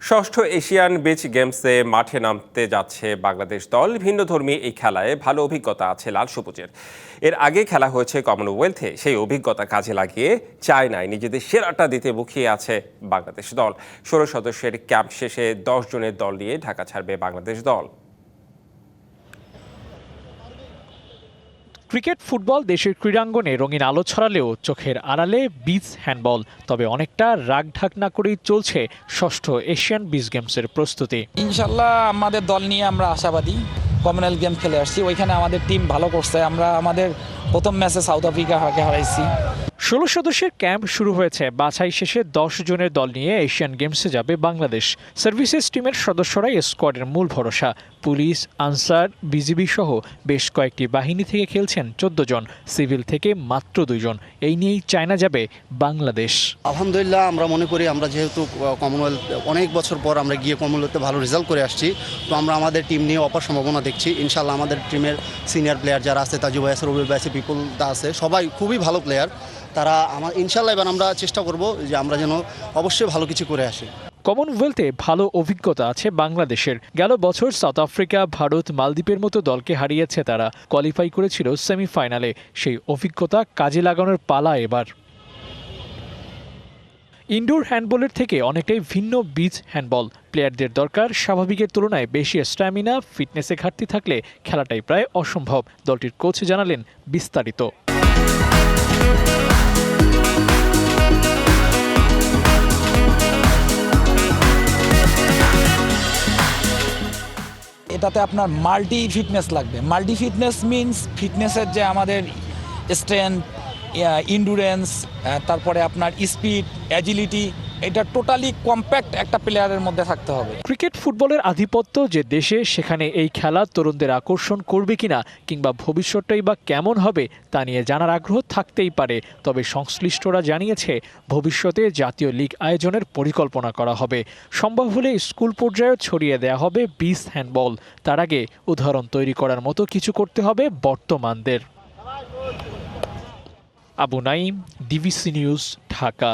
ষষ্ঠ Asian beach গেমসে মাঠে নামতে যাচ্ছে বাংলাদেশ দল। ভিন্নধর্মী এই খেলায় ভালো অভিজ্ঞতা আছে লাল সবুজের। এর আগে খেলা হয়েছে কমনওয়েলথে, সেই অভিজ্ঞতা কাজে লাগিয়ে চায়নায় নিজেদের সেরাটা দিতে মুখিয়ে আছে বাংলাদেশ দল। 16 সদস্যের ক্যাম্প শেষে 10 জনের দল নিয়ে ঢাকা ছাড়বে বাংলাদেশ দল। ক্রিকেট ফুটবল দেশের ক্রীড়াঙ্গনে রঙিন আলো ছড়ালেও চোখের আড়ালে বিচ হ্যান্ডবল। তবে অনেকটা রাগ ঢাক না করেই চলছে ষষ্ঠ এশিয়ান বিচ গেমসের প্রস্তুতি। ইনশাল্লাহ আমাদের দল নিয়ে আমরা আশাবাদী। কমনওয়েলথ গেম খেলে আসছি, ওইখানে আমাদের টিম ভালো করছে। আমরা আমাদের প্রথম ম্যাচে সাউথ আফ্রিকাকে হারাইছি। 16 সদস্যের ক্যাম্প শুরু হয়েছে। বাছাই শেষে 10 জনের দল নিয়ে এশিয়ান গেমসে যাবে বাংলাদেশ। সার্ভিসেস টিমের সদস্যরাই স্কোয়াডের মূল ভরসা। পুলিশ, আনসার, বিজিবি সহ বেশ কয়েকটি বাহিনী থেকে খেলছেন 14 জন, সিভিল থেকে মাত্র 2 জন। এই নিয়েই চায়না যাবে বাংলাদেশ। আলহামদুলিল্লাহ, আমরা মনে করি আমরা যেহেতু কমনওয়েলথ অনেক বছর পর আমরা গিয়ে কমনওয়েলথে ভালো রেজাল্ট করে আসছি, তো আমরা আমাদের টিম নিয়ে অপার সম্ভাবনা দেখছি। ইনশাল্লাহ আমাদের টিমের সিনিয়র প্লেয়ার যারা আছে, তাজু ভাই আছে, রবিউল ভাই আছে, পিপুল দা আছে, সবাই খুবই ভালো প্লেয়ার। তারা ইনশাল্লাহ এবার আমরা চেষ্টা করব যে আমরা যেন অবশ্যই ভালো কিছু করে আসি। কমনওয়েলথে ভালো অভিজ্ঞতা আছে বাংলাদেশের। গেল বছর সাউথ আফ্রিকা, ভারত, মালদ্বীপের মতো দলকে হারিয়েছে তারা। কোয়ালিফাই করেছিল সেমিফাইনালে। সেই অভিজ্ঞতা কাজে লাগানোর পালা এবার। ইনডোর হ্যান্ডবলের থেকে অনেকটাই ভিন্ন বিচ হ্যান্ডবল। প্লেয়ারদের দরকার স্বাভাবিকের তুলনায় বেশি স্ট্যামিনা। ফিটনেসে ঘাটতি থাকলে খেলাটাই প্রায় অসম্ভব। দলটির কোচ জানালেন বিস্তারিত। এটাতে আপনার মাল্টি ফিটনেস লাগবে। মাল্টি ফিটনেস মিনস ফিটনেসের যে আমাদের স্ট্রেংথ, ইন্ডুরেন্স, তারপরে আপনার স্পিড, অ্যাজিলিটি, এটা টোটালি কম্প্যাক্ট একটা প্লেয়ারের মধ্যে থাকতে হবে। ক্রিকেট ফুটবলের আধিপত্য যে দেশে, সেখানে এই খেলা তরুণদের আকর্ষণ করবে কিনা কিংবা ভবিষ্যৎটাই বা কেমন হবে তা নিয়ে জানার আগ্রহ থাকতেই পারে। তবে সংশ্লিষ্টরা জানিয়েছে ভবিষ্যতে জাতীয় লীগ আয়োজনের পরিকল্পনা করা হবে। সম্ভব হলে স্কুল পর্যায়েও ছড়িয়ে দেওয়া হবে বিচ হ্যান্ডবল। তার আগে উদাহরণ তৈরি করার মতো কিছু করতে হবে বর্তমানদের। Abu Naim, DBC news, Dhaka.